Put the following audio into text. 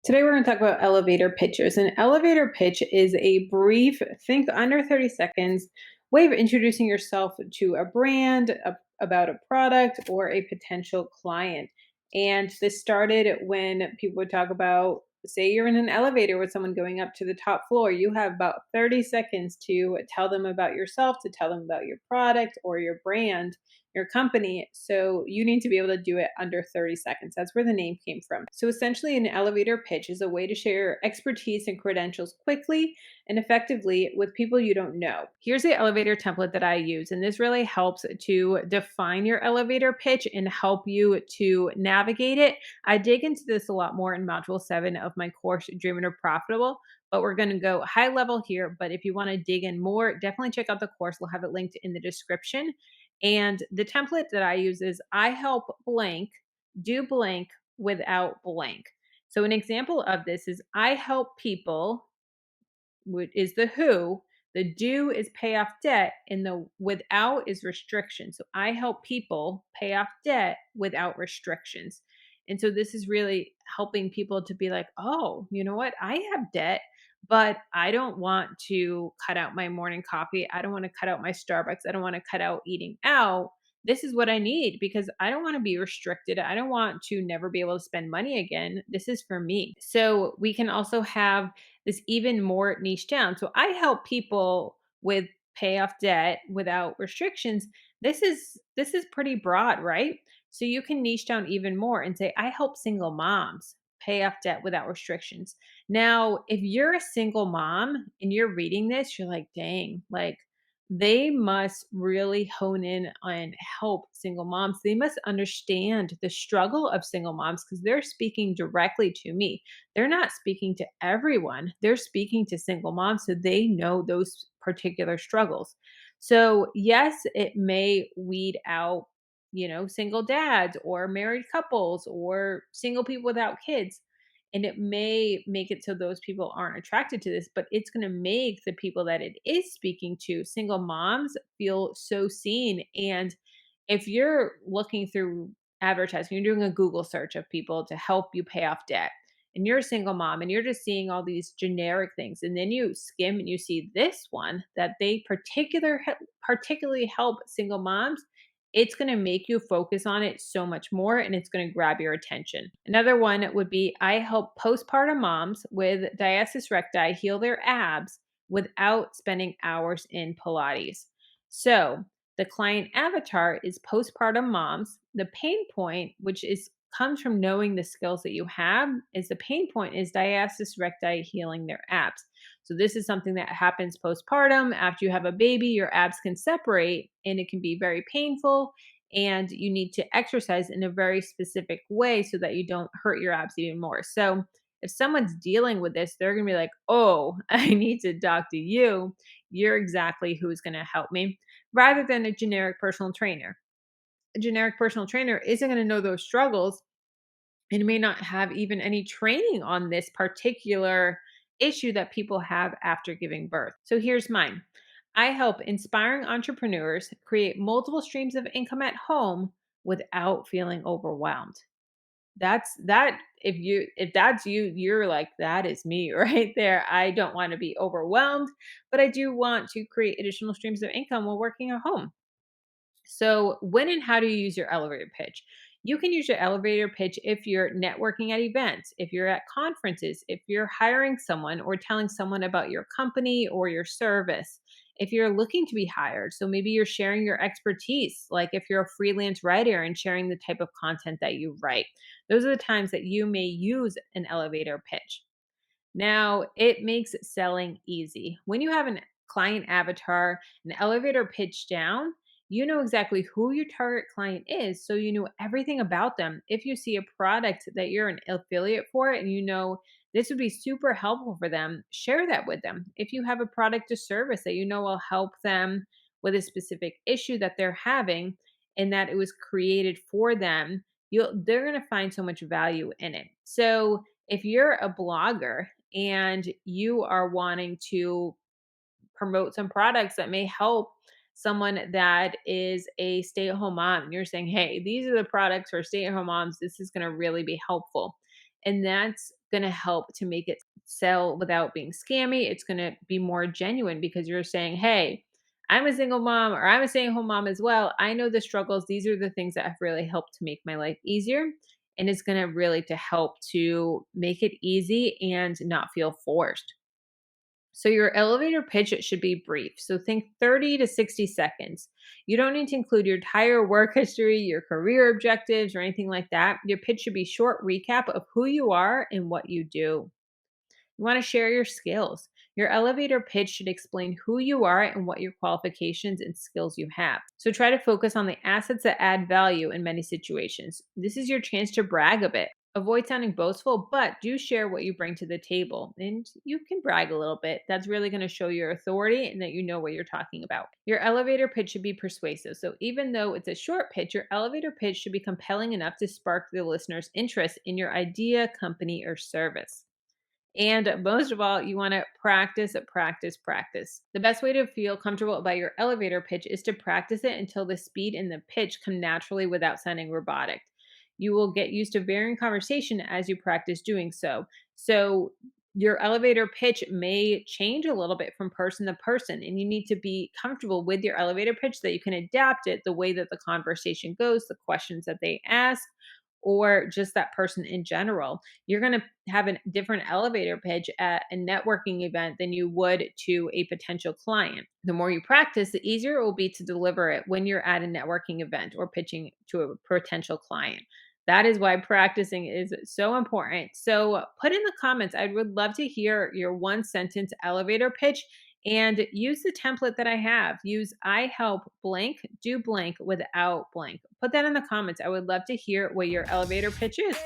Today, we're going to talk about elevator pitches. An elevator pitch is a brief, think under 30 seconds way of introducing yourself to a brand, about a product, or a potential client. And this started when people would talk about, say, you're in an elevator with someone going up to the top floor. You have about 30 seconds to tell them about yourself, to tell them about your product or your brand, your company. So you need to be able to do it under 30 seconds. That's where the name came from. So essentially, an elevator pitch is a way to share expertise and credentials quickly and effectively with people you don't know. Here's the elevator template that I use, and this really helps to define your elevator pitch and help you to navigate it. I dig into this a lot more in module 7 of my course, Dreaming of Profitable. But we're going to go high level here. But if you want to dig in more, definitely check out the course. We'll have it linked in the description. And the template that I use is I help blank do blank without blank. So an example of this is I help people, which is the who, the do is pay off debt, and the without is restriction. So I help people pay off debt without restrictions. And so this is really helping people to be like, oh, you know what? I have debt, but I don't want to cut out my morning coffee. I don't want to cut out my Starbucks. I don't want to cut out eating out. This is what I need because I don't want to be restricted. I don't want to never be able to spend money again. This is for me. So we can also have this even more niche down. So I help people with pay off debt without restrictions. This is pretty broad, right? So you can niche down even more and say I help single moms pay off debt without restrictions. Now, if you're a single mom and you're reading this, you're like, dang, like they must really hone in on help single moms. They must understand the struggle of single moms because they're speaking directly to me. They're not speaking to everyone. They're speaking to single moms so they know those particular struggles. So, yes, it may weed out, single dads or married couples or single people without kids. And it may make it so those people aren't attracted to this, but it's going to make the people that it is speaking to, single moms, feel so seen. And if you're looking through advertising, you're doing a Google search of people to help you pay off debt, and you're a single mom and you're just seeing all these generic things, and then you skim and you see this one that they particularly help single moms, it's going to make you focus on it so much more and it's going to grab your attention. Another one would be I help postpartum moms with diastasis recti heal their abs without spending hours in Pilates. So the client avatar is postpartum moms. The pain point, which is comes from knowing the skills that you have, is the pain point is diastasis recti healing their abs. So this is something that happens postpartum. After you have a baby, your abs can separate and it can be very painful. And you need to exercise in a very specific way so that you don't hurt your abs even more. So if someone's dealing with this, they're going to be like, oh, I need to talk to you. You're exactly who's going to help me, rather than a generic personal trainer. A generic personal trainer isn't going to know those struggles and may not have even any training on this particular issue that people have after giving birth. So here's mine. I help inspiring entrepreneurs create multiple streams of income at home without feeling overwhelmed. That's that if that's you, you're like that is me right there. I don't want to be overwhelmed, but I do want to create additional streams of income while working at home. So, when and how do you use your elevator pitch? You can use your elevator pitch if you're networking at events, if you're at conferences, if you're hiring someone or telling someone about your company or your service, if you're looking to be hired. So, maybe you're sharing your expertise, like if you're a freelance writer and sharing the type of content that you write. Those are the times that you may use an elevator pitch. Now, it makes selling easy. When you have an client avatar, an elevator pitch down, you know exactly who your target client is. So you know everything about them. If you see a product that you're an affiliate for and you know this would be super helpful for them, share that with them. If you have a product or service that you know will help them with a specific issue that they're having and that it was created for them, they're going to find so much value in it. So if you're a blogger and you are wanting to promote some products that may help someone that is a stay-at-home mom, and you're saying, hey, these are the products for stay-at-home moms, this is going to really be helpful, and that's going to help to make it sell without being scammy. It's going to be more genuine because you're saying, hey, I'm a single mom or I'm a stay at home mom as well. I know the struggles. These are the things that have really helped to make my life easier. And it's going to really to help to make it easy and not feel forced. So your elevator pitch it should be brief. So think 30 to 60 seconds. You don't need to include your entire work history, your career objectives, or anything like that. Your pitch should be short recap of who you are and what you do. You want to share your skills. Your elevator pitch should explain who you are and what your qualifications and skills you have. So try to focus on the assets that add value in many situations. This is your chance to brag a bit. Avoid sounding boastful, but do share what you bring to the table. And you can brag a little bit. That's really going to show your authority and that you know what you're talking about. Your elevator pitch should be persuasive. So even though it's a short pitch, your elevator pitch should be compelling enough to spark the listener's interest in your idea, company, or service. And most of all, you want to practice, practice, practice. The best way to feel comfortable about your elevator pitch is to practice it until the speed and the pitch come naturally without sounding robotic. You will get used to varying conversation as you practice doing so. So, your elevator pitch may change a little bit from person to person, and you need to be comfortable with your elevator pitch so that you can adapt it the way that the conversation goes, the questions that they ask, or just that person in general. You're going to have a different elevator pitch at a networking event than you would to a potential client. The more you practice, the easier it will be to deliver it when you're at a networking event or pitching to a potential client. That is why practicing is so important. So put in the comments, I would love to hear your one sentence elevator pitch and use the template that I have. Use I help blank, do blank without blank. Put that in the comments. I would love to hear what your elevator pitch is.